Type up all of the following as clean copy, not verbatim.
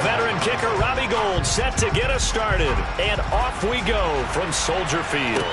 veteran kicker Robbie Gould set to get us started. And off we go from Soldier Field.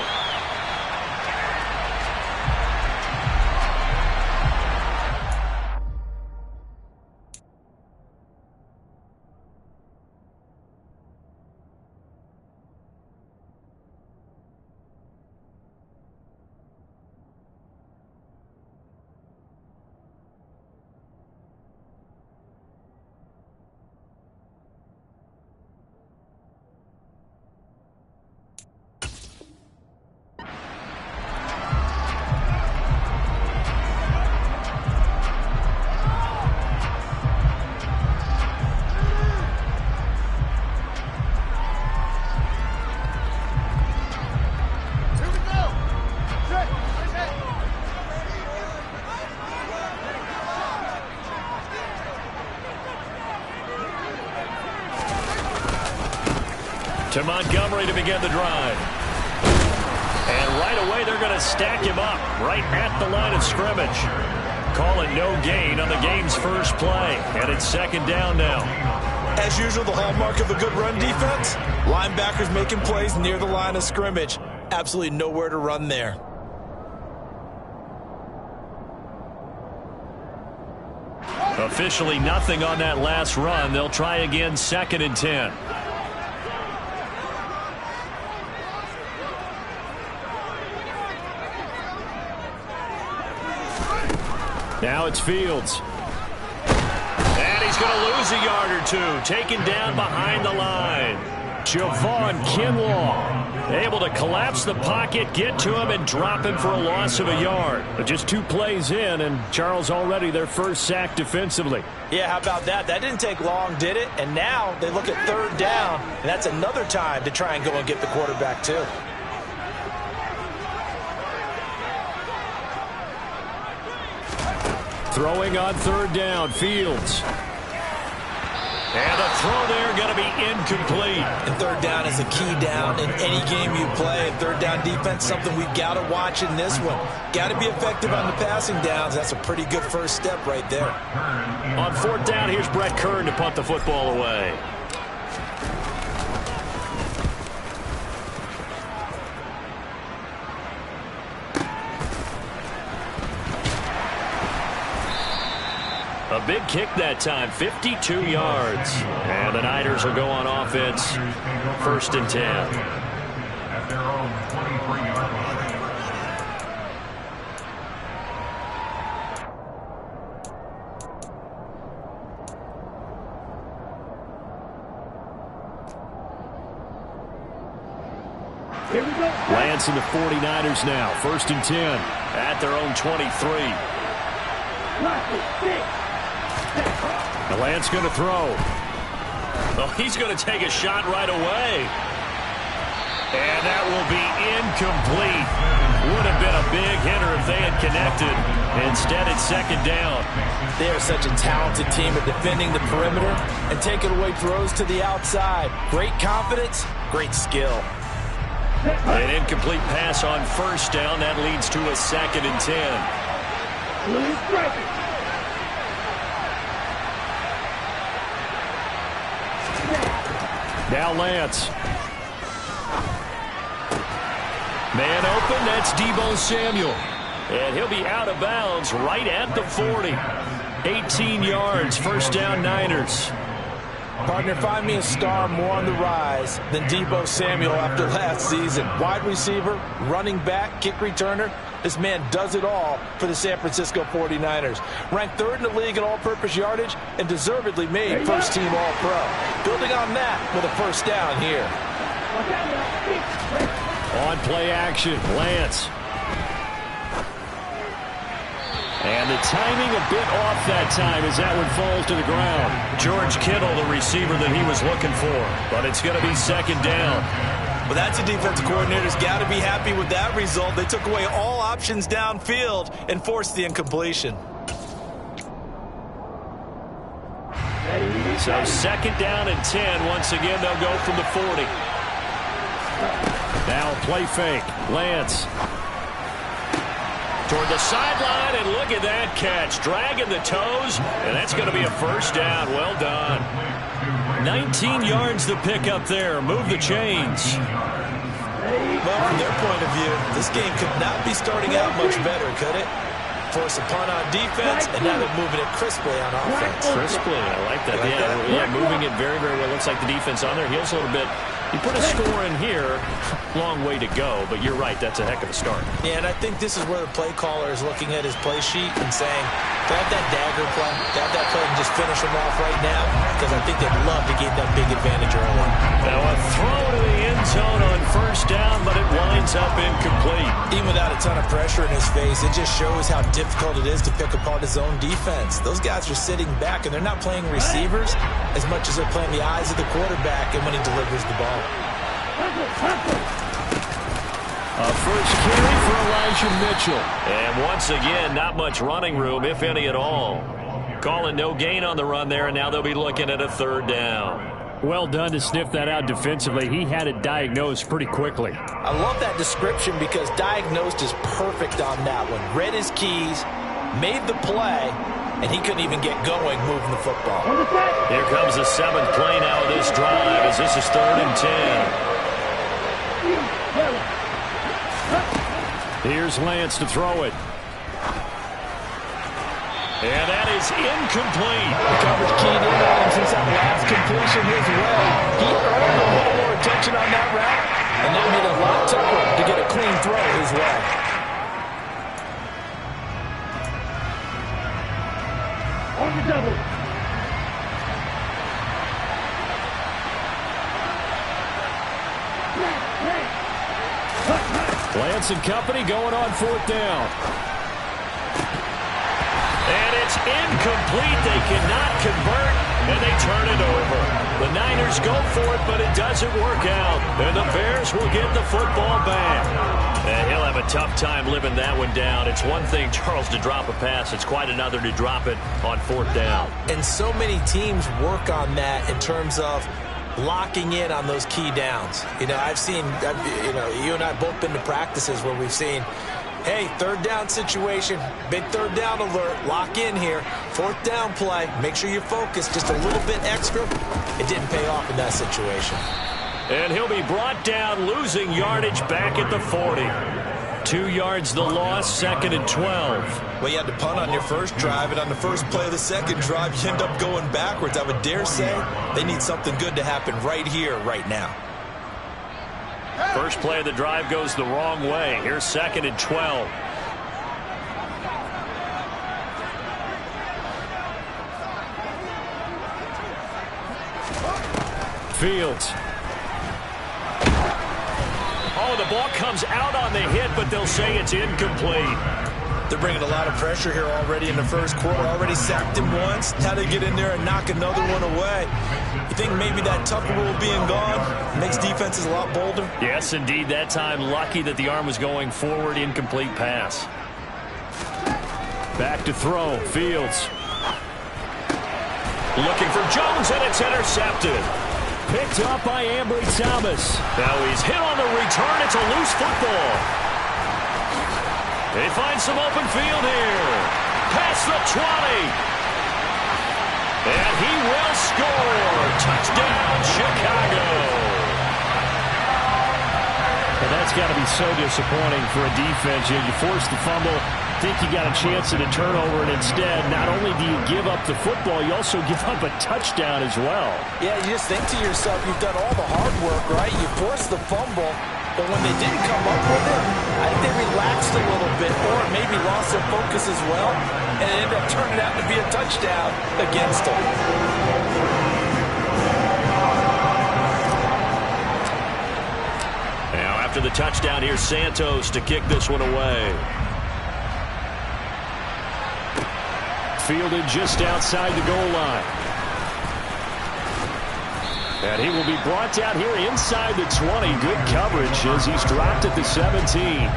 To Montgomery to begin the drive. And right away they're going to stack him up right at the line of scrimmage. Calling no gain on the game's first play. And it's second down now. As usual, the hallmark of a good run defense, linebackers making plays near the line of scrimmage. Absolutely nowhere to run there. Officially nothing on that last run. They'll try again, 2nd and 10. Now it's Fields. And he's going to lose a yard or two. Taken down behind the line. Javon Kinlaw able to collapse the pocket, get to him, and drop him for a loss of a yard. But just 2 plays in, and Charles already their first sack defensively. Yeah, how about that? That didn't take long, did it? And now they look at 3rd down, and that's another time to try and go and get the quarterback too. Throwing on 3rd down, Fields. And the throw there going to be incomplete. And 3rd down is a key down in any game you play. And 3rd down defense, something we've got to watch in this one. Got to be effective on the passing downs. That's a pretty good first step right there. On 4th down, here's Brett Kern to punt the football away. A big kick that time, 52 yards. And the Niners will go on offense, 1st and 10. At their own 23-yard line. Here we go. Lance and the 49ers now, 1st and 10 at their own 23. Lance going to throw. Oh, he's going to take a shot right away. And that will be incomplete. Would have been a big hitter if they had connected. Instead, it's 2nd down. They are such a talented team at defending the perimeter and taking away throws to the outside. Great confidence, great skill. An incomplete pass on 1st down. That leads to a 2nd and 10. Now Lance. Man open, that's Deebo Samuel. And he'll be out of bounds right at the 40. 18 yards, 1st down Niners. Partner, find me a star more on the rise than Deebo Samuel after last season. Wide receiver, running back, kick returner. This man does it all for the San Francisco 49ers. Ranked 3rd in the league in all-purpose yardage and deservedly made first-team All-Pro. Building on that with a 1st down here. On play action, Lance. And the timing a bit off that time as that one falls to the ground. George Kittle, the receiver that he was looking for. But it's going to be 2nd down. Well, that's a defensive coordinator's got to be happy with that result. They took away all options downfield and forced the incompletion. So 2nd down and 10. Once again, they'll go from the 40. Now play fake. Lance. Toward the sideline, and look at that catch. Dragging the toes, and that's going to be a first down. Well done. 19 yards to pick up there. Move the chains. Well, from their point of view, this game could not be starting out much better, could it? Force a punt on defense, and now they're moving it crisply on offense. Crisply, I like that. Yeah, moving it very, very well. Looks like the defense on their heels a little bit. You put a score in here, long way to go, but you're right, that's a heck of a start. Yeah, and I think this is where the play caller is looking at his play sheet and saying, to have that dagger play, to have that play and just finish them off right now, because I think they'd love to gain that big advantage early. Now a throw to the end zone on first down, but it winds up incomplete. Even without a ton of pressure in his face, it just shows how difficult it is to pick apart his own defense. Those guys are sitting back, and they're not playing receivers as much as they're playing the eyes of the quarterback and when he delivers the ball. A first carry for Elijah Mitchell. And once again, not much running room, if any at all. Calling no gain on the run there, and now they'll be looking at a third down. Well done to sniff that out defensively. He had it diagnosed pretty quickly. I love that description because diagnosed is perfect on that one. Read his keys, made the play, and he couldn't even get going moving the football. Here comes the seventh play now of this drive as this is 3rd and 10. Here's Lance to throw it. And that is incomplete. The coverage keyed in on him since that last completion his way. He earned a little more attention on that route, and that made it a lot tougher to get a clean throw his way. On the double. Lance and company going on 4th down. And it's incomplete. They cannot convert, and they turn it over. The Niners go for it, but it doesn't work out. And the Bears will get the football back. And he'll have a tough time living that one down. It's one thing, Charles, to drop a pass. It's quite another to drop it on 4th down. And so many teams work on that in terms of locking in on those key downs. You know, I've seen, you and I both been to practices where we've seen, hey, 3rd down situation, big 3rd down alert, lock in here, 4th down play, make sure you're focused just a little bit extra. It didn't pay off in that situation. And he'll be brought down, losing yardage back at the 40. 2 yards the loss, 2nd and 12. Well, you had to punt on your first drive, and on the first play of the second drive, you end up going backwards. I would dare say they need something good to happen right here, right now. First play of the drive goes the wrong way. Here's 2nd and 12. Fields. Oh, the ball comes out on the hit, but they'll say it's incomplete. They're bringing a lot of pressure here already in the first quarter. Already sacked him once. Now they get in there and knock another one away. You think maybe that Tucker rule being gone makes defenses a lot bolder? Yes, indeed. That time, lucky that the arm was going forward. Incomplete pass. Back to throw. Fields. Looking for Jones, and it's intercepted. Picked up by Ambry Thomas. Now he's hit on the return. It's a loose football. They find some open field here. Past the 20. And he will score. Touchdown, Chicago. And that's got to be so disappointing for a defense. You force the fumble, think you got a chance at a turnover, and instead, not only do you give up the football, you also give up a touchdown as well. Yeah, you just think to yourself, you've done all the hard work, right? You forced the fumble, but when they didn't come up with it, I think they relaxed a little bit, or maybe lost their focus as well, and it ended up turning out to be a touchdown against them. Now, after the touchdown, here's Santos to kick this one away. Fielded just outside the goal line. And he will be brought down here inside the 20. Good coverage as he's dropped at the 17.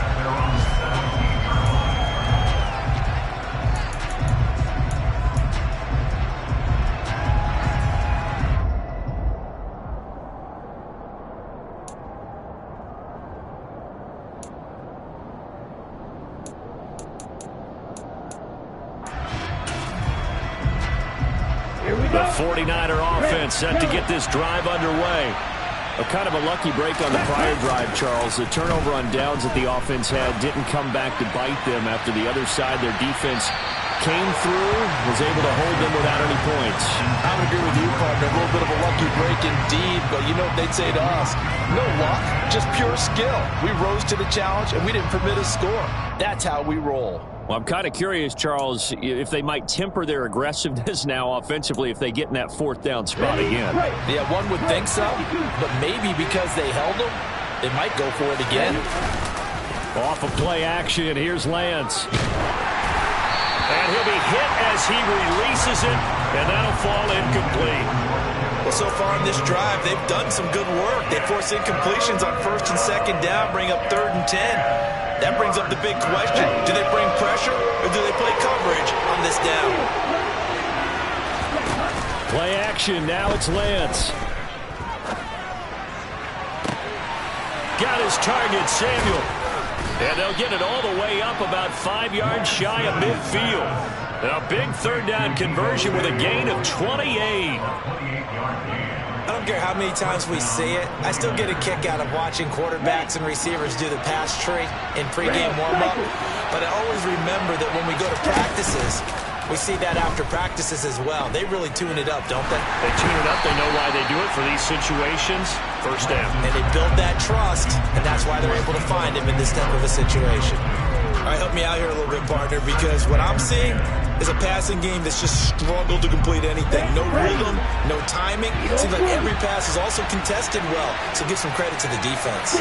The 49er offense set to get this drive underway. Kind of a lucky break on the prior drive, Charles. The turnover on downs that the offense had didn't come back to bite them after the other side. Their defense came through, was able to hold them without any points. I would agree with you, partner. A little bit of a lucky break indeed, but you know what they'd say to us? No luck, just pure skill. We rose to the challenge, and we didn't permit a score. That's how we roll. Well, I'm kind of curious, Charles, if they might temper their aggressiveness now offensively if they get in that fourth down spot again. Yeah, one would think so, but maybe because they held them, they might go for it again. Off of play action, here's Lance. And he'll be hit as he releases it, and that'll fall incomplete. Well, so far in this drive, they've done some good work. They force incompletions on first and second down, bring up 3rd and 10. That brings up the big question. Do they bring pressure, or do they play coverage on this down? Play action, now it's Lance. Got his target, Samuel. And they'll get it all the way up about 5 yards shy of midfield. And a big 3rd down conversion with a gain of 28. I don't care how many times we see it. I still get a kick out of watching quarterbacks and receivers do the pass tree in pregame warm-up. But I always remember that when we go to practices, we see that after practices as well. They really tune it up, don't they? They tune it up. They know why they do it for these situations. First down. And they build that trust, and that's why they're able to find him in this type of a situation. All right, help me out here a little bit, partner, because what I'm seeing is a passing game that's just struggled to complete anything. No rhythm, no timing. It seems like every pass is also contested well, so give some credit to the defense.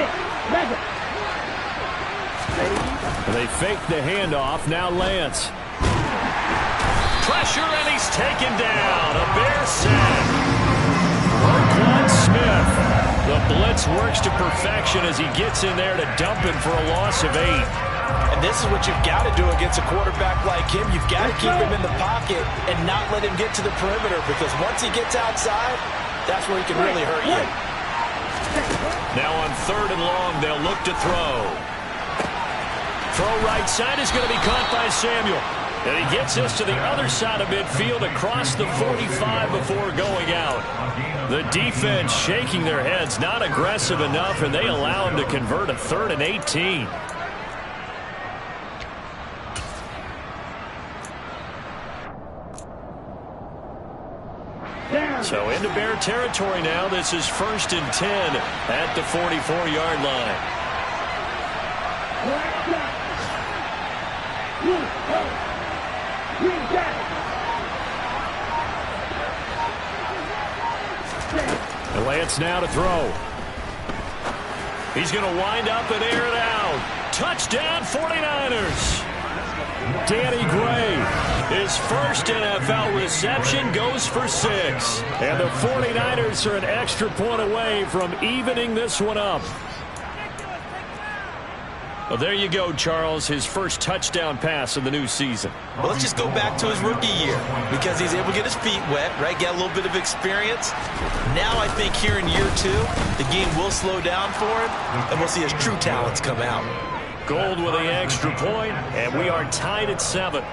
They fake the handoff. Now Lance. Pressure, and he's taken down. A Bear sack. LHWk1 Smith. The blitz works to perfection as he gets in there to dump him for a loss of 8. And this is what you've got to do against a quarterback like him. You've got to keep him in the pocket and not let him get to the perimeter, because once he gets outside, that's where he can really hurt you. Now on 3rd and long, they'll look to throw. Throw right side is going to be caught by Samuel. And he gets us to the other side of midfield across the 45 before going out. The defense shaking their heads, not aggressive enough, and they allow him to convert a 3rd and 18. So into Bear territory now. This is 1st and 10 at the 44-yard line. And Lance now to throw. He's going to wind up and air it out. Touchdown 49ers. Danny Gray, his first NFL reception, goes for 6. And the 49ers are an extra point away from evening this one up. Well, there you go, Charles, his first touchdown pass of the new season. Well, let's just go back to his rookie year, because he's able to get his feet wet, right? Get a little bit of experience. Now I think here in year 2, the game will slow down for him, and we'll see his true talents come out. Gold with the extra point, and we are tied at 7.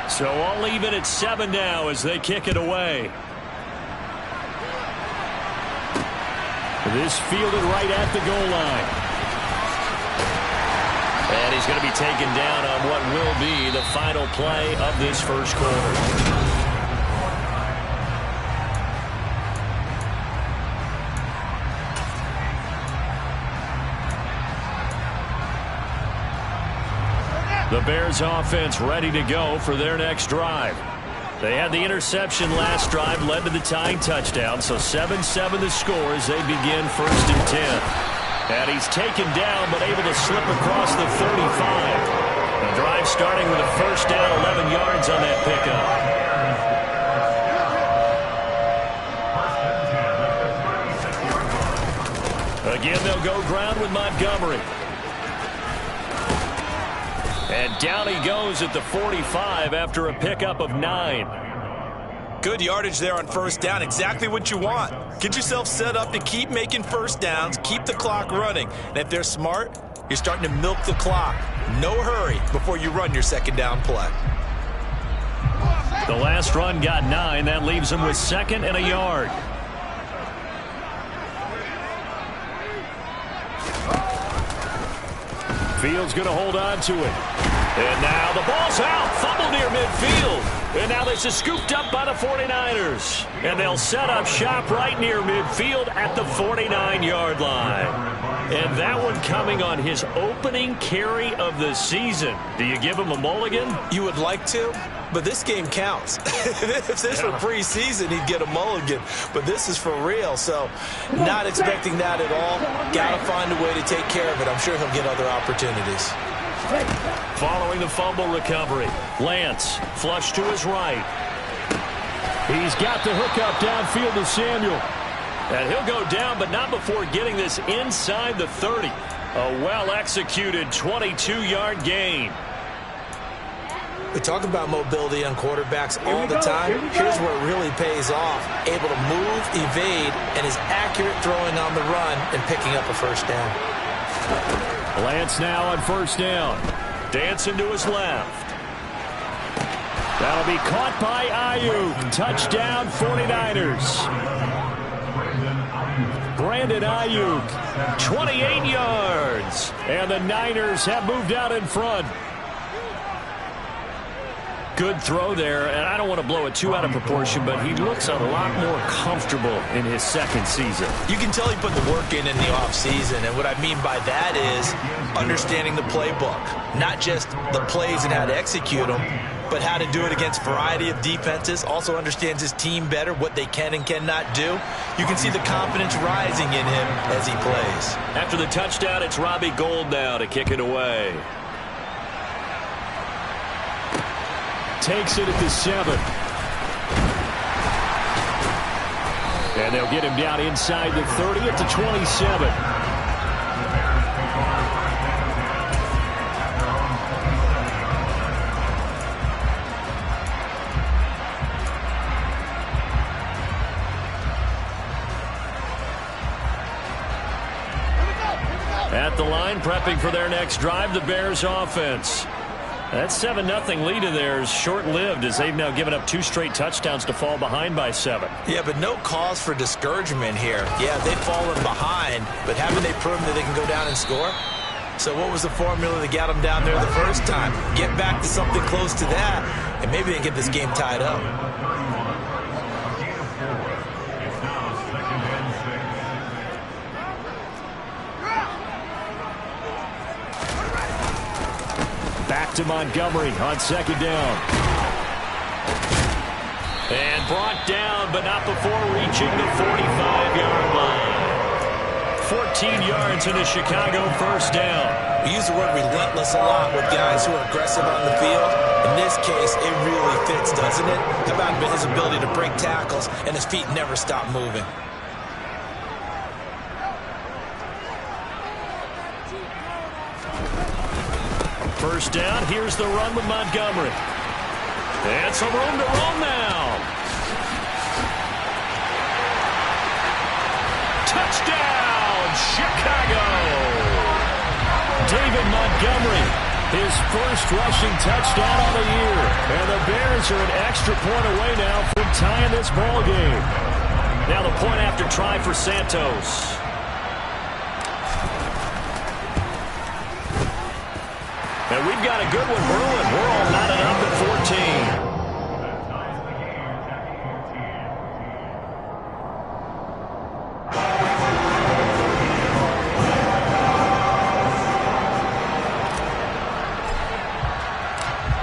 So all even at 7 now as they kick it away. This fielded right at the goal line. And he's going to be taken down on what will be the final play of this first quarter. The Bears offense ready to go for their next drive. They had the interception last drive, led to the tying touchdown, so 7-7 the score as they begin 1st and 10. And he's taken down, but able to slip across the 35. The drive starting with a first down, 11 yards on that pickup. Again, they'll go ground with Montgomery. And down he goes at the 45 after a pickup of 9. Good yardage there on first down. Exactly what you want. Get yourself set up to keep making first downs, keep the clock running. And if they're smart, you're starting to milk the clock. No hurry before you run your second down play. The last run got 9. That leaves him with 2nd and a yard. Fields going to hold on to it. And now the ball's out. Fumble near midfield. And now this is scooped up by the 49ers. And they'll set up shop right near midfield at the 49-yard line. And that one coming on his opening carry of the season. Do you give him a mulligan? You would like to, but this game counts. If this were preseason, he'd get a mulligan. But this is for real, so not expecting that at all. Got to find a way to take care of it. I'm sure he'll get other opportunities. Following the fumble recovery, Lance flush to his right. He's got the hookup downfield to Samuel. And he'll go down, but not before getting this inside the 30. A well-executed 22-yard gain. We talk about mobility on quarterbacks all the time. Here's where it really pays off. Able to move, evade, and is accurate throwing on the run and picking up a first down. Lance now on first down. Dancing to his left. That'll be caught by Ayuk. Touchdown 49ers. Brandon Ayuk, 28 yards. And the Niners have moved out in front. Good throw there, and I don't want to blow it too out of proportion, but he looks a lot more comfortable in his second season. You can tell he put the work in the offseason, and what I mean by that is understanding the playbook. Not just the plays and how to execute them, but how to do it against a variety of defenses. Also understands his team better, what they can and cannot do. You can see the confidence rising in him as he plays. After the touchdown, it's Robbie Gould now to kick it away. Takes it at the 7. And they'll get him down inside the 30 at the 27. At the line, prepping for their next drive, the Bears offense. That 7-0 lead of theirs short-lived as they've now given up 2 straight touchdowns to fall behind by 7. Yeah, but no cause for discouragement here. Yeah, they've fallen behind, but haven't they proven that they can go down and score? So what was the formula that got them down there the first time? Get back to something close to that, and maybe they get this game tied up. Back to Montgomery on second down. And brought down, but not before reaching the 45-yard line. 14 yards in a Chicago first down. We use the word relentless a lot with guys who are aggressive on the field. In this case, it really fits, doesn't it? How about his ability to break tackles and his feet never stop moving? First down, here's the run with Montgomery. And some room to roam now. Touchdown, Chicago! David Montgomery, his first rushing touchdown of the year. And the Bears are an extra point away now from tying this ball game. Now the point after try for Santos. And we've got a good one brewing. We're all knotted up at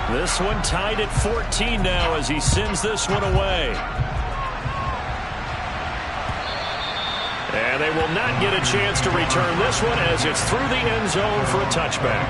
14. This one tied at 14 now as he sends this one away. And they will not get a chance to return this one as it's through the end zone for a touchback.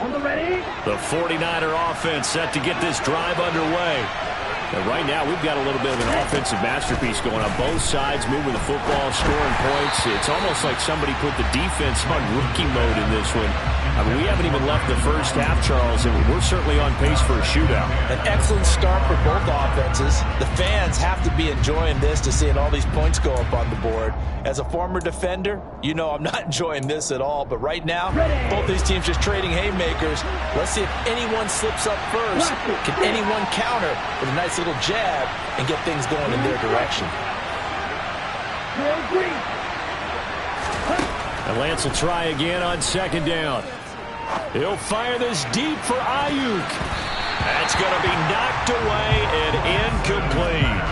The 49er offense set to get this drive underway. And right now, we've got a little bit of an offensive masterpiece going on both sides, moving the football, scoring points. It's almost like somebody put the defense on rookie mode in this one. I mean, we haven't even left the first half, Charles, and we're certainly on pace for a shootout. An excellent start for both offenses. The fans have to be enjoying this to seeing all these points go up on the board. As a former defender, you know I'm not enjoying this at all. But right now, both these teams just trading haymakers. Let's see if anyone slips up first. Can anyone counter with a nice little jab and get things going in their direction? And Lance will try again on second down. He'll fire this deep for Ayuk. That's going to be knocked away and incomplete.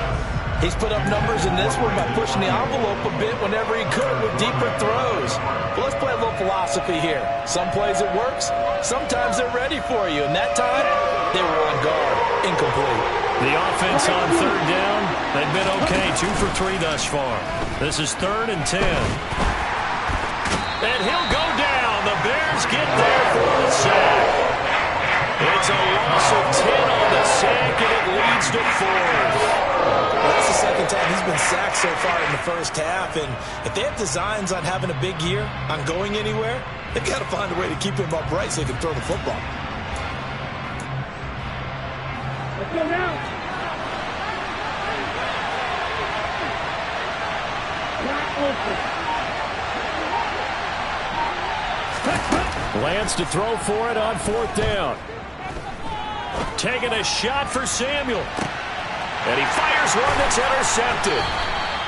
He's put up numbers in this one by pushing the envelope a bit whenever he could with deeper throws. But let's play a little philosophy here. Some plays it works, sometimes they're ready for you. And that time, they were on guard. Incomplete. The offense on third down, they've been okay, 2 for 3 thus far. This is 3rd and 10. And he'll go down. The Bears get there for the sack. It's a loss of 10 on the sack, and it leads to 4th. Well, that's the second time he's been sacked so far in the first half. And if they have designs on having a big year, on going anywhere, they've got to find a way to keep him upright so he can throw the football. Let's go now. Lance to throw for it on 4th down. Taking a shot for Samuel. And he fires one that's intercepted.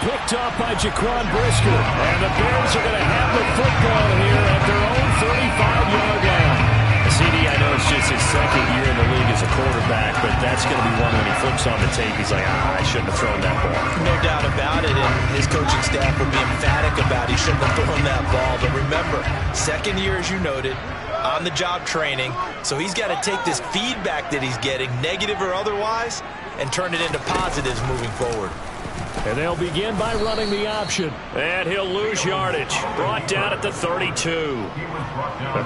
Picked off by LHWk1. And the Bears are going to have the football here at their own 35-yard line. CD, I know it's just his second year in the league as a quarterback, but that's going to be one when he flips on the tape. He's like, I shouldn't have thrown that ball. No doubt about it, and his coaching staff will be emphatic about he shouldn't have thrown that ball. But remember, second year, as you noted, on-the-job training, so he's got to take this feedback that he's getting, negative or otherwise, and turn it into positives moving forward. And they'll begin by running the option. And he'll lose yardage. Brought down at the 32.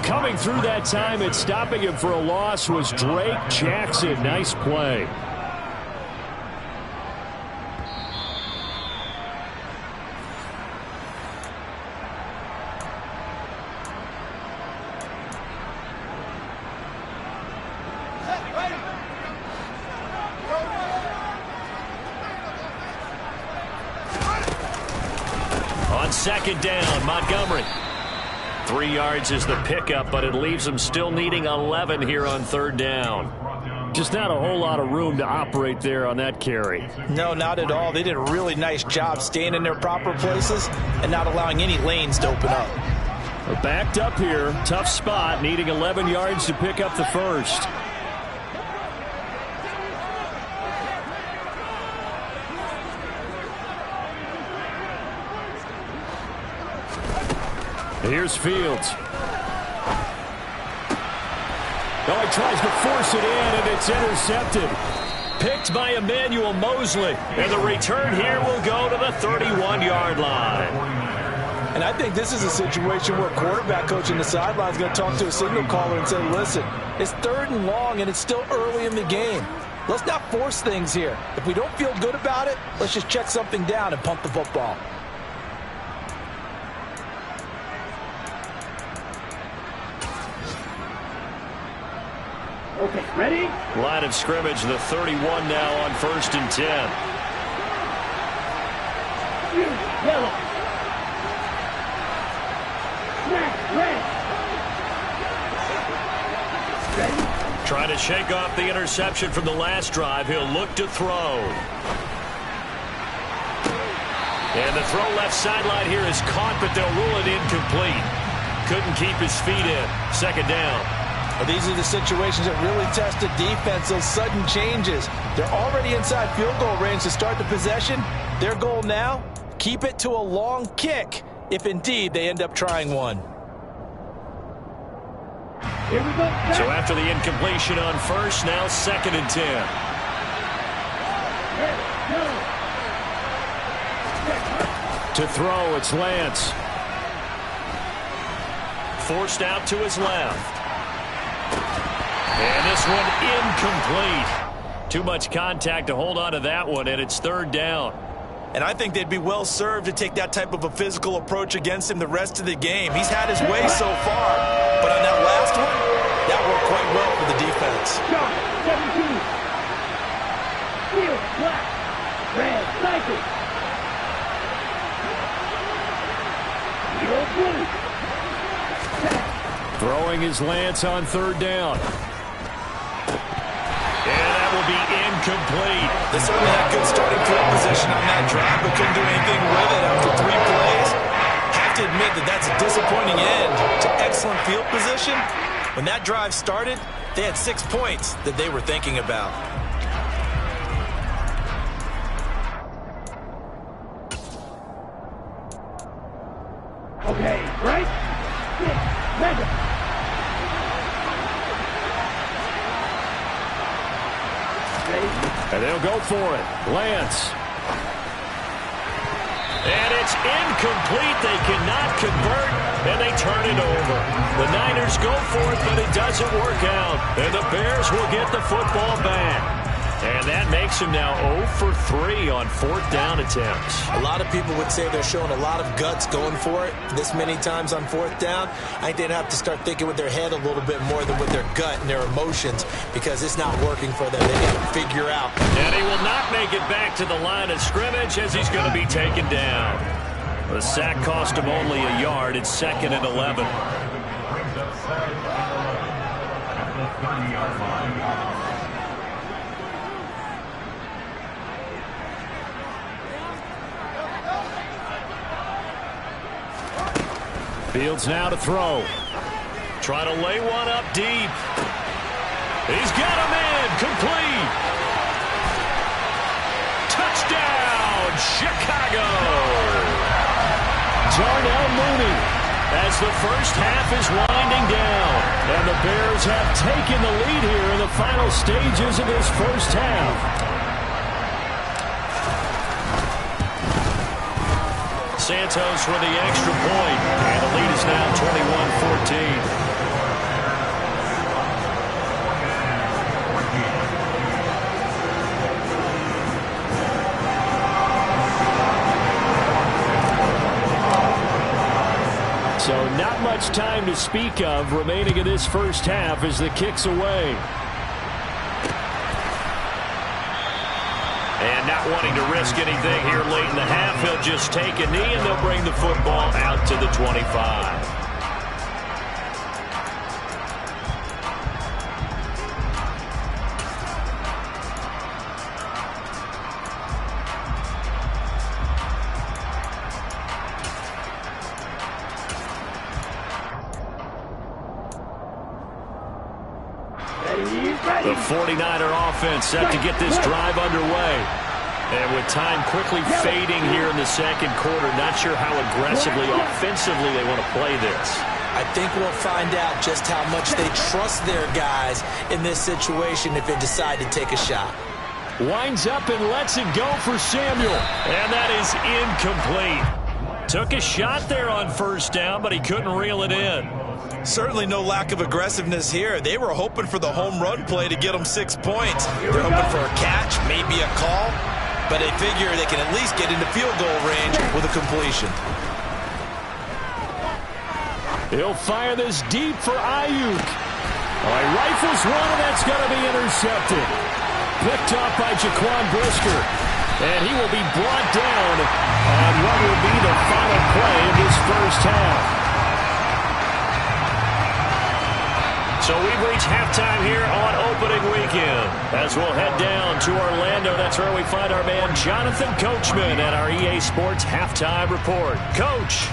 Coming through that time and stopping him for a loss was Drake Jackson. Nice play. Second down, Montgomery. 3 yards is the pickup, but it leaves them still needing 11 here on 3rd down. Just not a whole lot of room to operate there on that carry. No, not at all. They did a really nice job staying in their proper places and not allowing any lanes to open up. Backed up here, tough spot, needing 11 yards to pick up the first. Here's Fields. Oh, he tries to force it in, and it's intercepted. Picked by Emmanuel Mosley. And the return here will go to the 31-yard line. And I think this is a situation where quarterback coach in the sideline is going to talk to a signal caller and say, listen, it's 3rd and long, and it's still early in the game. Let's not force things here. If we don't feel good about it, let's just check something down and pump the football. Okay, ready? Line of scrimmage, the 31 now on 1st and 10. Yellow. Snap, red. Ready? Trying to shake off the interception from the last drive. He'll look to throw. And the throw left sideline here is caught, but they'll rule it incomplete. Couldn't keep his feet in. 2nd down. Well, these are the situations that really test the defense, those sudden changes. They're already inside field goal range to start the possession. Their goal now, keep it to a long kick, if indeed they end up trying one. Here we go. So after the incompletion on 1st, now 2nd and 10. To throw, it's Lance. Forced out to his left. And this one incomplete. Too much contact to hold on to that one, and it's third down. And I think they'd be well served to take that type of a physical approach against him the rest of the game. He's had his way so far, but on that last one, that worked quite well for the defense. Shot, 17. Field, black. Red, cycle. Field, blue. Throwing his lance on third down. And that will be incomplete. They certainly had good starting field position on that drive, but couldn't do anything with it after 3 plays. Have to admit that that's a disappointing end to excellent field position. When that drive started, they had 6 points that they were thinking about. Okay, right? 6, mega. And they'll go for it. Lance. And it's incomplete. They cannot convert, and they turn it over. The Niners go for it, but it doesn't work out. And the Bears will get the football back. And that makes them now 0 for 3 on fourth down attempts. A lot of people would say they're showing a lot of guts going for it this many times on fourth down. I think they'd have to start thinking with their head a little bit more than with their gut and their emotions, because it's not working for them. They got to figure out. And he will not make it back to the line of scrimmage as he's going to be taken down. The sack cost him only a yard. It's 2nd and 11. Fields now to throw. Try to lay one up deep. He's got him in. Complete. Touchdown, Chicago. Darnell Mooney. As the first half is winding down. And the Bears have taken the lead here in the final stages of this first half. Santos for the extra point, and the lead is now 21-14. So not much time to speak of remaining in this first half as the kick's away. And not wanting to risk anything here late in the half, he'll just take a knee and they'll bring the football out to the 25. The 49er offense set to get this drive underway. And with time quickly fading here in the second quarter, not sure how aggressively, offensively they want to play this. I think we'll find out just how much they trust their guys in this situation if they decide to take a shot. Winds up and lets it go for Samuel. And that is incomplete. Took a shot there on first down, but he couldn't reel it in. Certainly no lack of aggressiveness here. They were hoping for the home run play to get them 6 points. They're hoping for a catch, maybe a call, but they figure they can at least get into field goal range with a completion. He'll fire this deep for Ayuk. Oh, he rifles one, and that's going to be intercepted. Picked off by Jaquan Brisker. And he will be brought down on what will be the final play of this first half. So we've reached halftime here on opening weekend. As we'll head down to Orlando, that's where we find our man Jonathan Coachman at our EA Sports Halftime Report. Coach.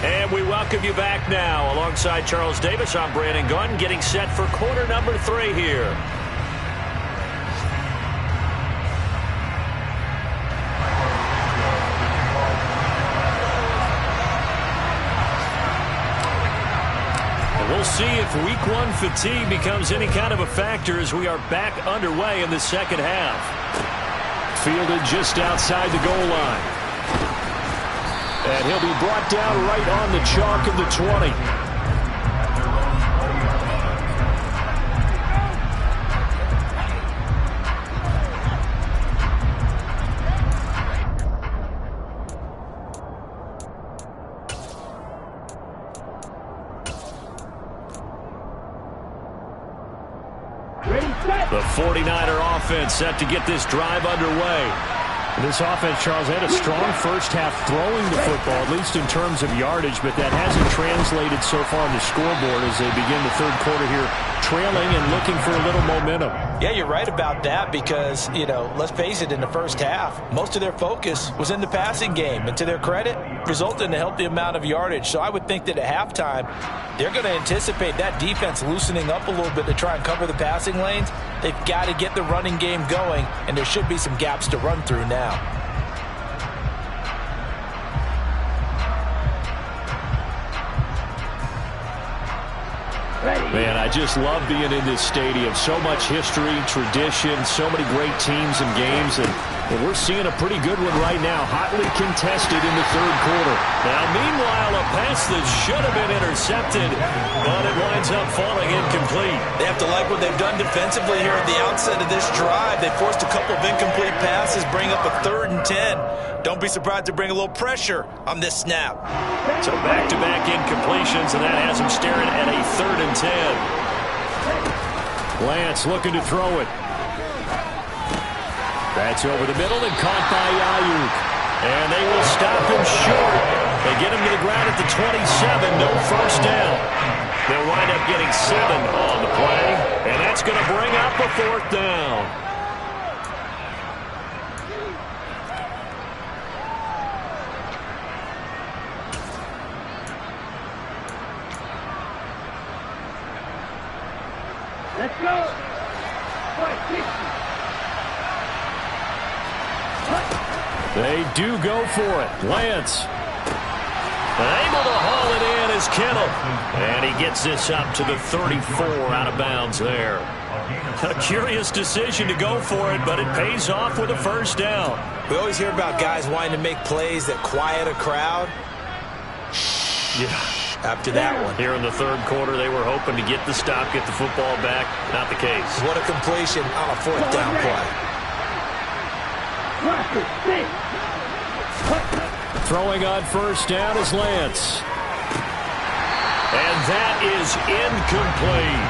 And we welcome you back now. Alongside Charles Davis, I'm Brandon Gunn, getting set for quarter number 3 here. We'll see if week 1 fatigue becomes any kind of a factor as we are back underway in the second half. Fielded just outside the goal line. And he'll be brought down right on the chalk of the 20. The 49er offense set to get this drive underway. This offense, Charles, had a strong first half throwing the football, at least in terms of yardage, but that hasn't translated so far on the scoreboard as they begin the third quarter here, trailing and looking for a little momentum. Yeah, you're right about that because, let's face it, in the first half, most of their focus was in the passing game. And to their credit, resulted in a healthy amount of yardage. So I would think that at halftime, they're going to anticipate that defense loosening up a little bit to try and cover the passing lanes. They've got to get the running game going, and there should be some gaps to run through now. Man, I just love being in this stadium. So much history, tradition, so many great teams and games, and we're seeing a pretty good one right now, hotly contested in the third quarter. Now, meanwhile, a pass that should have been intercepted, but it winds up falling incomplete. They have to like what they've done defensively here at the outset of this drive. They forced a couple of incomplete passes, bring up a 3rd and 10. Don't be surprised to bring a little pressure on this snap. So back-to-back incompletions, and that has them staring at a 3rd and 10. Lance looking to throw it. That's over the middle and caught by Ayuk. And they will stop him short. They get him to the ground at the 27, no first down. They'll wind up getting 7 on the play, and that's going to bring up a 4th down. Let's go. They do go for it. Lance. Able to haul it in is Kittle. And he gets this up to the 34 out of bounds there. A curious decision to go for it, but it pays off with a first down. We always hear about guys wanting to make plays that quiet a crowd. Yeah. After that one. Here in the third quarter, they were hoping to get the stop, get the football back. Not the case. What a completion on a 4th down play. Throwing on first down is Lance. And that is incomplete.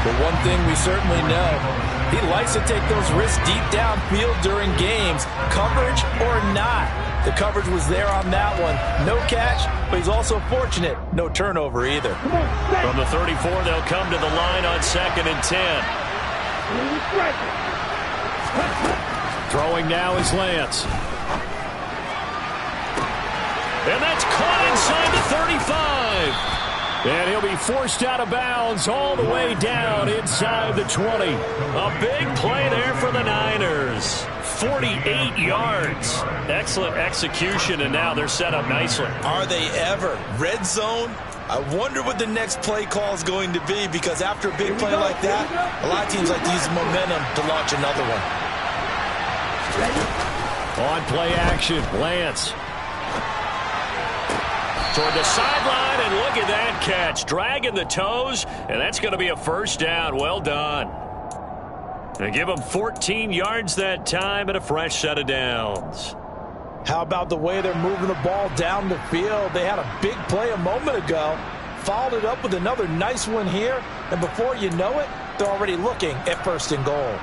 But one thing we certainly know, he likes to take those risks deep downfield during games, coverage or not. The coverage was there on that one. No catch, but he's also fortunate. No turnover either. From the 34, they'll come to the line on 2nd and 10. Throwing now is Lance. And that's caught inside the 35. And he'll be forced out of bounds all the way down inside the 20. A big play there for the Niners. 48 yards. Excellent execution, and now they're set up nicely. Are they ever? Red zone? I wonder what the next play call is going to be, because after a big play like that, a lot of teams like to use the momentum to launch another one. On play action, Lance. Toward the sideline, and look at that catch. Dragging the toes, and that's going to be a first down. Well done. They give them 14 yards that time and a fresh set of downs. How about the way they're moving the ball down the field? They had a big play a moment ago, followed it up with another nice one here, and before you know it, they're already looking at 1st and goal.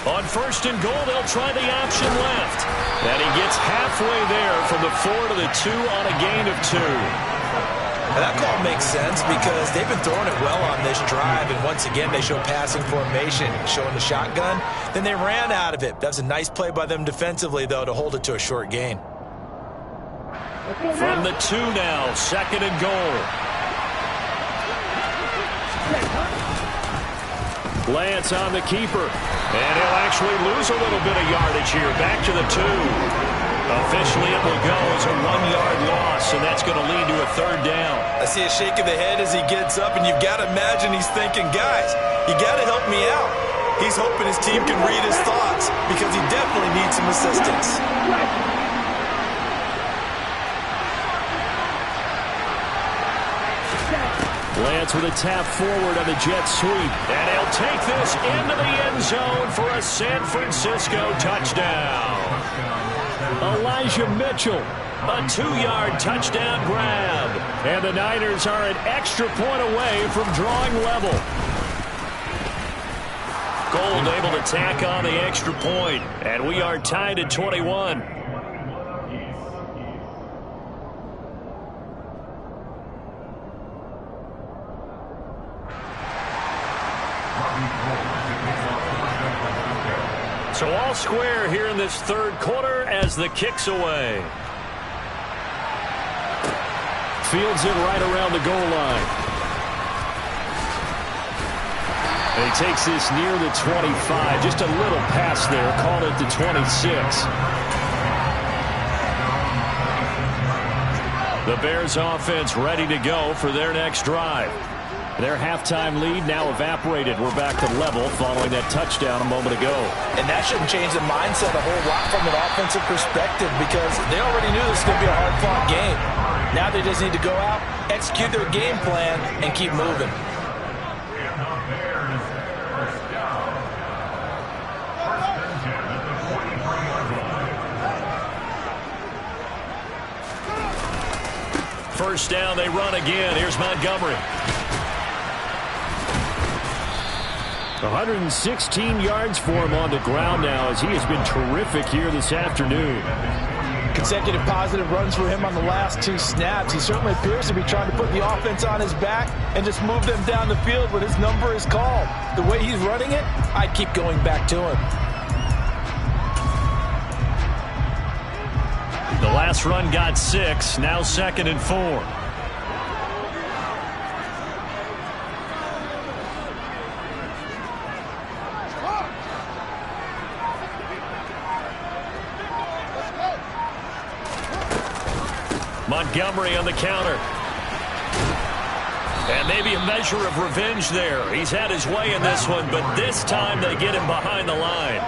On 1st and goal, they'll try the option left. And he gets halfway there from the 4 to the 2 on a gain of 2. And that call makes sense because they've been throwing it well on this drive, and once again they show passing formation, showing the shotgun. Then they ran out of it. That was a nice play by them defensively, though, to hold it to a short gain. From the 2 now, 2nd and goal. Lance on the keeper. And he'll actually lose a little bit of yardage here. Back to the 2. Officially, it will go as a 1-yard loss, and that's going to lead to a 3rd down. I see a shake of the head as he gets up, and you've got to imagine he's thinking, guys, you got to help me out. He's hoping his team can read his thoughts because he definitely needs some assistance. Lance with a tap forward on the jet sweep. And he'll take this into the end zone for a San Francisco touchdown. Elijah Mitchell. A 2-yard touchdown grab. And the Niners are an extra point away from drawing level. Gold able to tack on the extra point. And we are tied at 21. So all square here in this 3rd quarter as the kick's away. Fields it right around the goal line. And he takes this near the 25. Just a little pass there. Called it the 26. The Bears offense ready to go for their next drive. Their halftime lead now evaporated. We're back to level following that touchdown a moment ago. And that shouldn't change the mindset a whole lot from an offensive perspective because they already knew this was going to be a hard-fought game. Now they just need to go out, execute their game plan, and keep moving. First down, they run again. Here's Montgomery. 116 yards for him on the ground now as he has been terrific here this afternoon. Consecutive positive runs for him on the last 2 snaps. He certainly appears to be trying to put the offense on his back and just move them down the field when his number is called. The way he's running it, I'd keep going back to him. The last run got 6, now 2nd and 4. Montgomery on the counter. And maybe a measure of revenge there. He's had his way in this one, but this time they get him behind the line.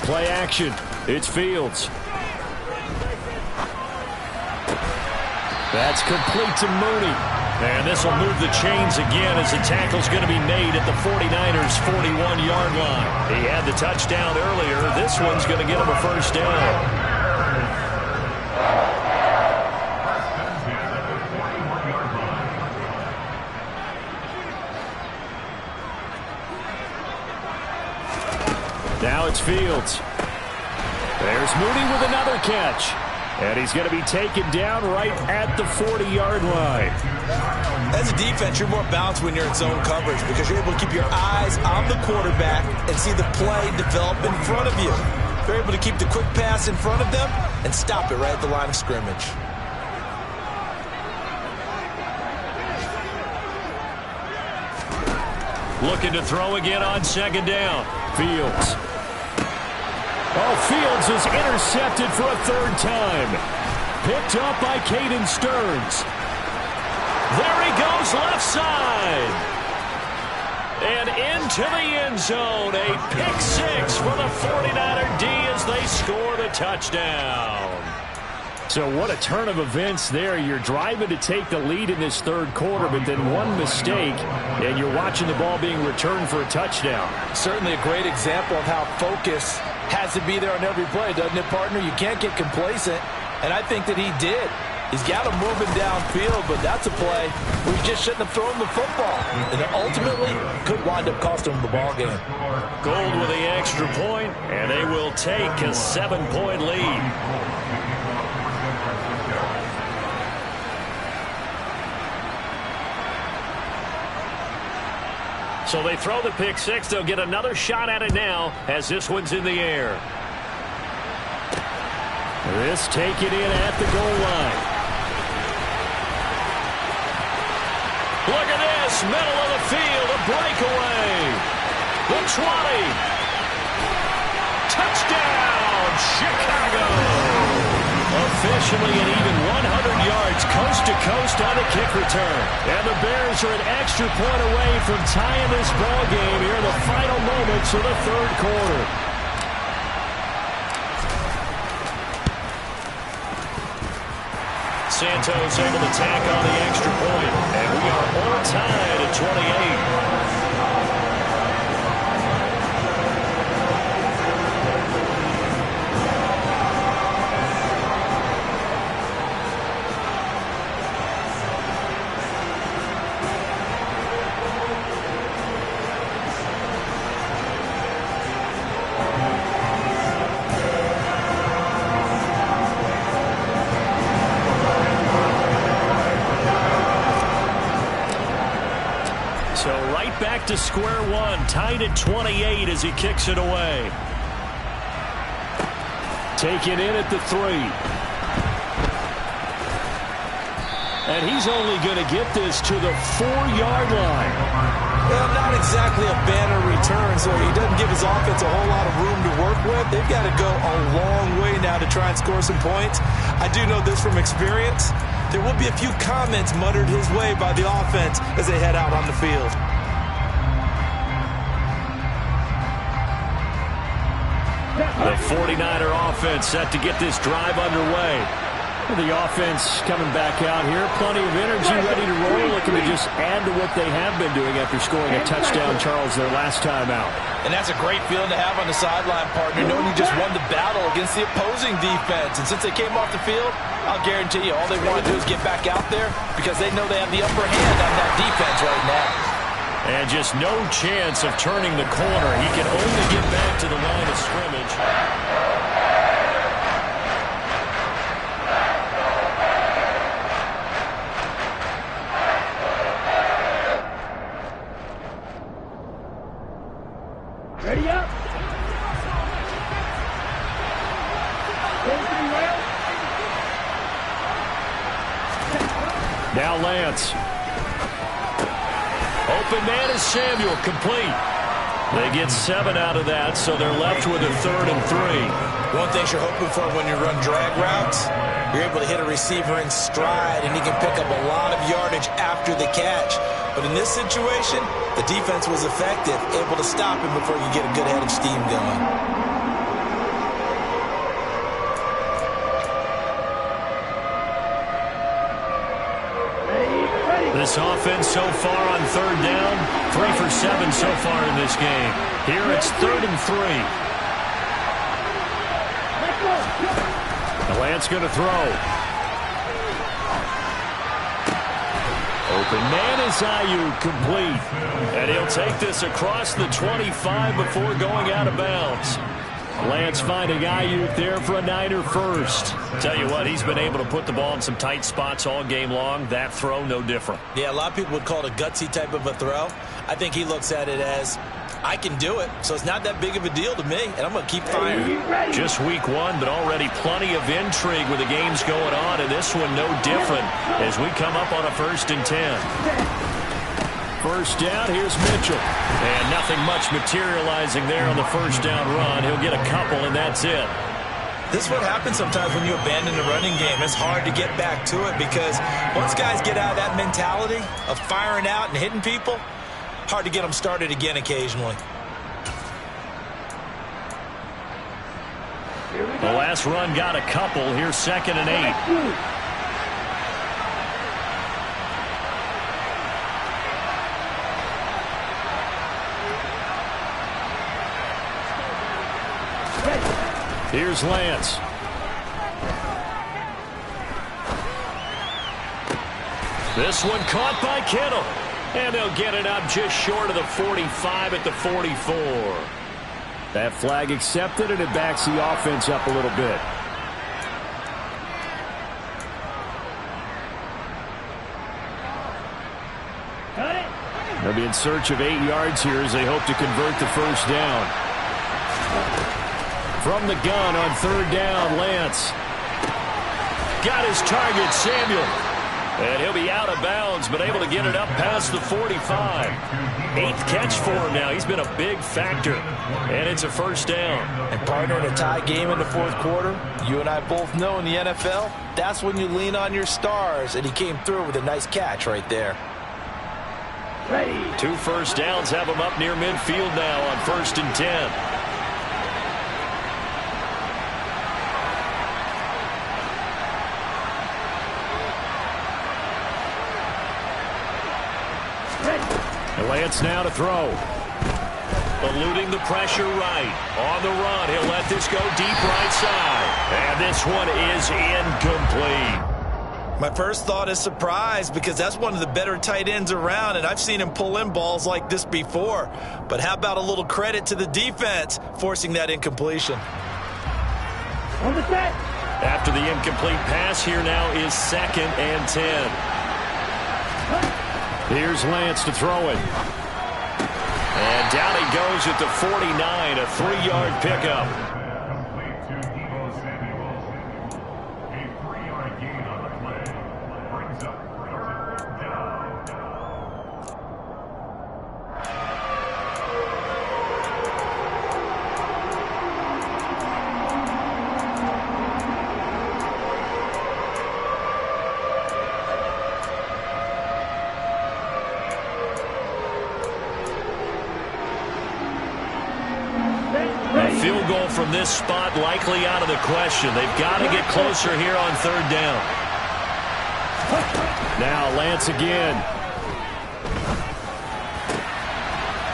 Play action. It's Fields. That's complete to Mooney. And this will move the chains again as the tackle's going to be made at the 49ers' 41-yard line. He had the touchdown earlier. This one's going to get him a first down. Now it's Fields. There's Mooney with another catch. And he's going to be taken down right at the 40-yard line. As a defense, you're more balanced when you're in zone coverage because you're able to keep your eyes on the quarterback and see the play develop in front of you. You're able to keep the quick pass in front of them and stop it right at the line of scrimmage. Looking to throw again on 2nd down. Fields. Oh, Fields is intercepted for a 3rd time. Picked up by Caden Stearns. There he goes left side. And into the end zone. A pick 6 for the 49er D as they score the touchdown. So what a turn of events there. You're driving to take the lead in this 3rd quarter, but then one mistake, and you're watching the ball being returned for a touchdown. Certainly a great example of how focus has to be there on every play, doesn't it, partner? You can't get complacent, and I think that he did. He's got him moving downfield, but that's a play where he just shouldn't have thrown the football, and it ultimately could wind up costing him the ball game. Gold with the extra point, and they will take a 7-point lead. So they throw the pick 6. They'll get another shot at it now as this one's in the air. This taken in at the goal line. Look at this, middle of the field, a breakaway. The 20. Touchdown, Chicago. Officially an even 100 yards coast to coast on the kick return. And the Bears are an extra point away from tying this ball game here in the final moments of the third quarter. Santos able to tack on the extra point, and we are all tied at 28. So right back to square one, tied at 28 as he kicks it away. Taken in at the 3. And he's only going to get this to the 4-yard line. Well, not exactly a banner return, so he doesn't give his offense a whole lot of room to work with. They've got to go a long way now to try and score some points. I do know this from experience. There will be a few comments muttered his way by the offense as they head out on the field. The 49er offense set to get this drive underway. The offense coming back out here. Plenty of energy, ready to roll. Looking to just add to what they have been doing after scoring a touchdown, Charles, their last time out. And that's a great feeling to have on the sideline, partner, knowing you just won the battle against the opposing defense. And since they came off the field, I'll guarantee you all they want to do is get back out there because they know they have the upper hand on that defense right now. And just no chance of turning the corner. He can only get back to the line of scrimmage. Ready up. Now Lance. Open man is Samuel, complete. They get 7 out of that, so they're left with a 3rd and 3. One thing you're hoping for when you run drag routes, you're able to hit a receiver in stride, and he can pick up a lot of yardage after the catch. But in this situation, the defense was effective, able to stop him before you get a good head of steam going. This offense so far on 3rd down, 3 for 7 so far in this game. Here it's 3rd and 3. The Lance going to throw. Open man is Ayuk, complete. And he'll take this across the 25 before going out of bounds. Lance finding Ayuk there for a Niner first. Tell you what, he's been able to put the ball in some tight spots all game long. That throw, no different. Yeah, a lot of people would call it a gutsy type of a throw. I think he looks at it as, I can do it, so it's not that big of a deal to me, and I'm going to keep firing. Just week 1, but already plenty of intrigue with the games going on, and this one no different as we come up on a 1st and 10. First down, here's Mitchell. And nothing much materializing there on the first down run. He'll get a couple, and that's it. This is what happens sometimes when you abandon the running game. It's hard to get back to it because once guys get out of that mentality of firing out and hitting people, hard to get them started again occasionally. The last run got a couple. Here's 2nd and 8. Here's Lance. This one caught by Kittle. And they'll get it up just short of the 45 at the 44. That flag accepted, and it backs the offense up a little bit. They'll be in search of 8 yards here as they hope to convert the first down. From the gun on 3rd down, Lance. Got his target, Samuel. And he'll be out of bounds, but able to get it up past the 45. 8th catch for him now. He's been a big factor. And it's a first down. And partner, in a tie game in the 4th quarter, you and I both know in the NFL, that's when you lean on your stars. And he came through with a nice catch right there. 2 first downs have him up near midfield now on 1st and 10. Lance now to throw. Eluding the pressure right. On the run, he'll let this go deep right side. And this one is incomplete. My first thought is surprise, because that's one of the better tight ends around, and I've seen him pull in balls like this before. But how about a little credit to the defense forcing that incompletion? On the set. After the incomplete pass, here now is 2nd and 10. Here's Lance to throw it. And down he goes at the 49, a 3-yard pickup. Field goal from this spot likely out of the question. They've got to get closer here on 3rd down. Now Lance again.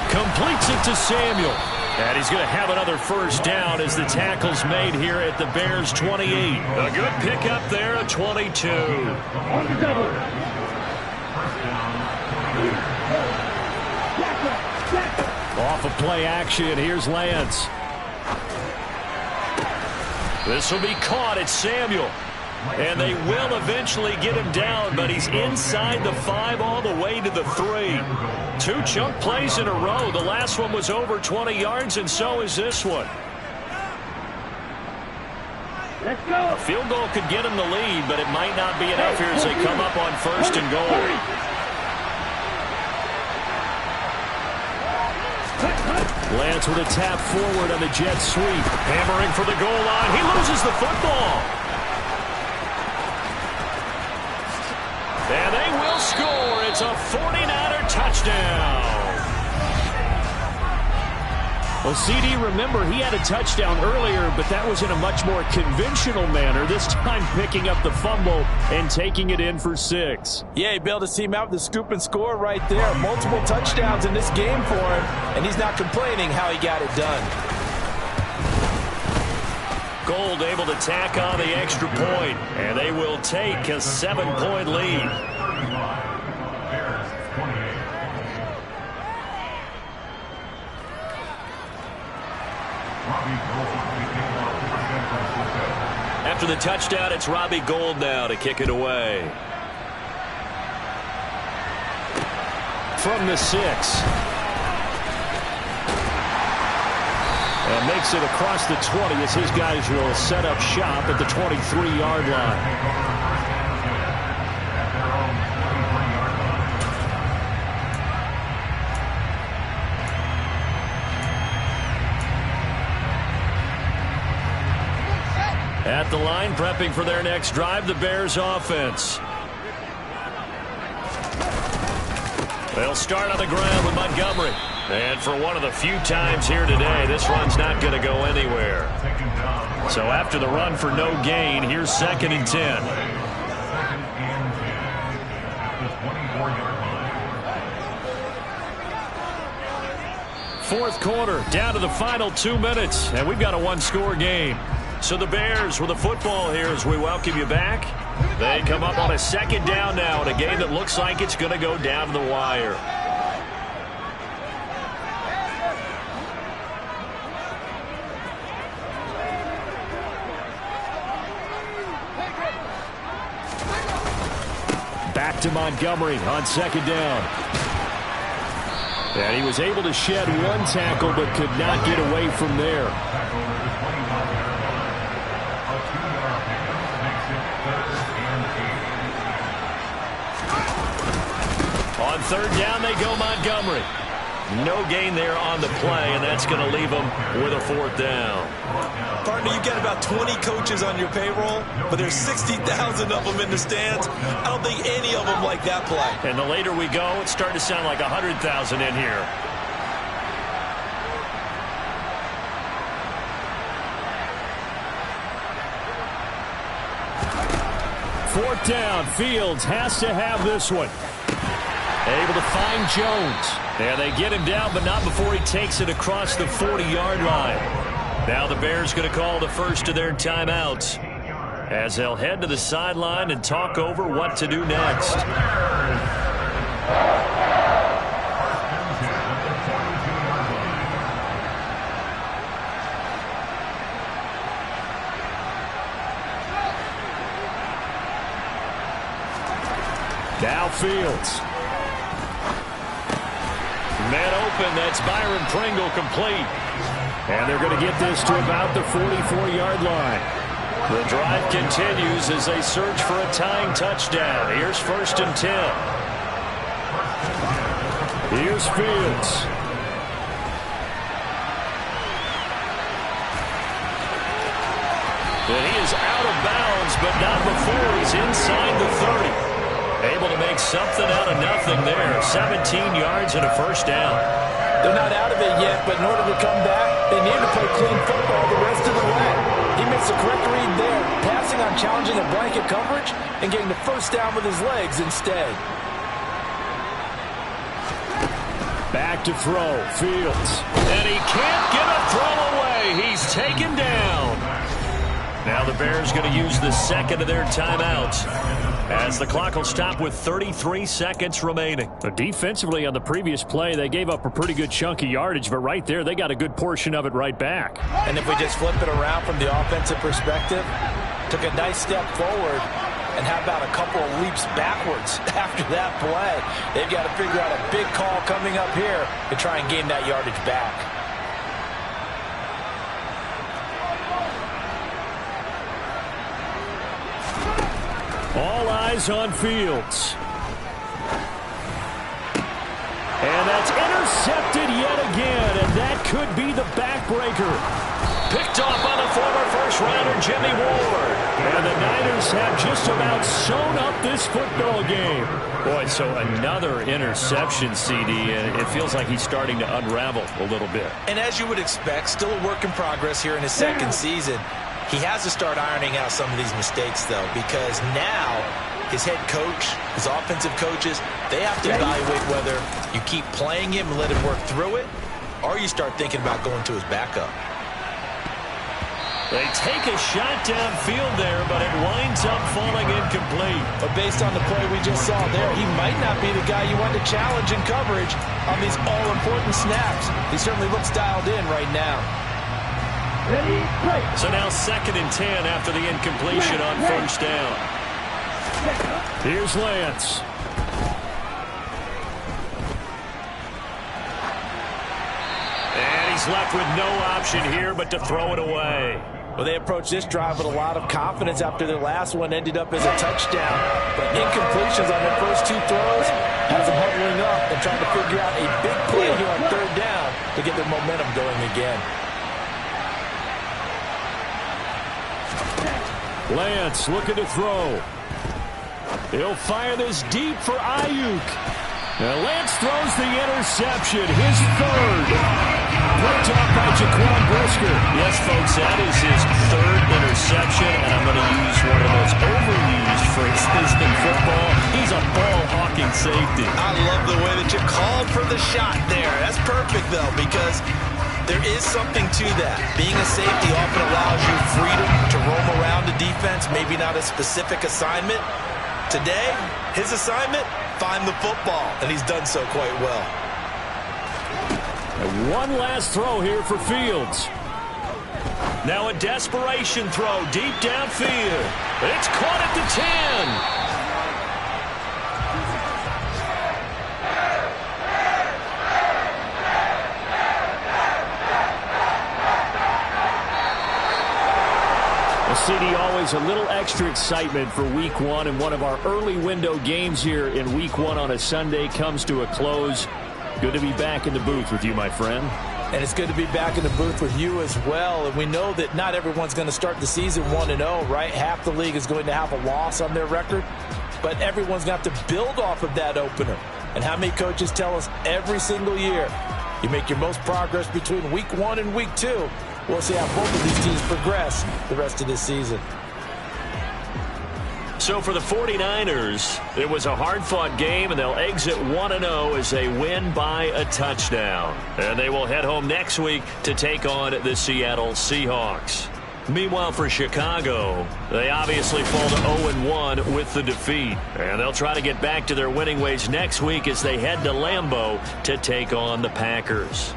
Completes it to Samuel. And he's going to have another first down as the tackle's made here at the Bears' 28. A good pickup there, a 22. On the double. Off of play action, here's Lance. This will be caught at Samuel. And they will eventually get him down, but he's inside the 5 all the way to the 3. 2 chunk plays in a row. The last one was over 20 yards, and so is this one. Let's go. A field goal could get him the lead, but it might not be enough here as they come up on 1st and goal. Lance with a tap forward on the jet sweep. Hammering for the goal line. He loses the football. And they will score. It's a 49er touchdown. Well, CD, remember, he had a touchdown earlier, but that was in a much more conventional manner, this time picking up the fumble and taking it in for 6. Yeah, he bailed his team out with the scoop and score right there. Multiple touchdowns in this game for him, and he's not complaining how he got it done. Gold able to tack on the extra point, and they will take a 7-point lead. After the touchdown, it's Robbie Gould now to kick it away. From the 6. And makes it across the 20 as his guys will set up shop at the 23-yard line. At the line, prepping for their next drive, the Bears offense. They'll start on the ground with Montgomery. And for one of the few times here today, this run's not going to go anywhere. So after the run for no gain, here's 2nd and 10. Fourth quarter, down to the final 2 minutes, and we've got a 1-score game. So the Bears with the football here as we welcome you back. They come up on a 2nd down now in a game that looks like it's going to go down to the wire. Back to Montgomery on 2nd down. And he was able to shed 1 tackle but could not get away from there. On third down, they go Montgomery. No gain there on the play, and that's going to leave them with a fourth down. Partner, you get about 20 coaches on your payroll, but there's 60,000 of them in the stands. I don't think any of them like that play. And the later we go, it's starting to sound like 100,000 in here. Fourth down. Fields has to have this one. Able to find Jones. And they get him down, but not before he takes it across the 40-yard line. Now the Bears going to call the first of their timeouts as they'll head to the sideline and talk over what to do next. Now Fields. Man open, that's Byron Pringle complete. And they're going to get this to about the 44-yard line. The drive continues as they search for a tying touchdown. Here's 1st and 10. Here's Fields. And he is out of bounds, but not before he's inside the 30. Able to make something out of nothing there. 17 yards and a first down. They're not out of it yet, but in order to come back, they need to play clean football the rest of the way. He makes the correct read there, passing on challenging a blanket coverage and getting the first down with his legs instead. Back to throw. Fields. And he can't get a throw away. He's taken down. Now the Bears going to use the second of their timeouts as the clock will stop with 33 seconds remaining. But defensively on the previous play, they gave up a pretty good chunk of yardage, but right there, they got a good portion of it right back. And if we just flip it around from the offensive perspective, took a nice step forward, and how about a couple of leaps backwards after that play? They've got to figure out a big call coming up here to try and gain that yardage back. All eyes on Fields. And that's intercepted yet again, and that could be the backbreaker. Picked off by the former first-rounder Jimmy Ward. And the Niners have just about sewn up this football game. Boy, so another interception, CD, and it feels like he's starting to unravel a little bit. And as you would expect, still a work in progress here in his second season. He has to start ironing out some of these mistakes, though, because now his head coach, his offensive coaches, they have to evaluate whether you keep playing him and let him work through it, or you start thinking about going to his backup. They take a shot downfield there, but it winds up falling incomplete. But based on the play we just saw there, he might not be the guy you want to challenge in coverage on these all-important snaps. He certainly looks dialed in right now. So now 2nd and 10 after the incompletion on first down. Here's Lance. And he's left with no option here but to throw it away. Well, they approached this drive with a lot of confidence after their last one ended up as a touchdown. But incompletions on their first two throws has them huddling up and trying to figure out a big play here on third down to get their momentum going again. Lance looking to throw. He'll fire this deep for Ayuk. Now Lance throws the interception, his third. Picked off by Jaquan Brisker. Yes, folks, that is his third interception, and I'm going to use one of those overused phrases in football. He's a ball-hawking safety. I love the way that you called for the shot there. That's perfect, though, because there is something to that. Being a safety often allows you freedom to roam around the defense, maybe not a specific assignment. Today, his assignment, find the football, and he's done so quite well. And one last throw here for Fields. Now a desperation throw deep downfield. It's caught at the 10. CD always always a little extra excitement for Week 1, and one of our early window games here in Week 1 on a Sunday comes to a close. Good to be back in the booth with you, my friend. And it's good to be back in the booth with you as well. And we know that not everyone's going to start the season 1-0, right? Half the league is going to have a loss on their record. But everyone's going to have to build off of that opener. And how many coaches tell us every single year, you make your most progress between Week 1 and Week 2. We'll see how both of these teams progress the rest of this season. So for the 49ers, it was a hard-fought game, and they'll exit 1-0 as they win by a touchdown. And they will head home next week to take on the Seattle Seahawks. Meanwhile, for Chicago, they obviously fall to 0-1 with the defeat. And they'll try to get back to their winning ways next week as they head to Lambeau to take on the Packers.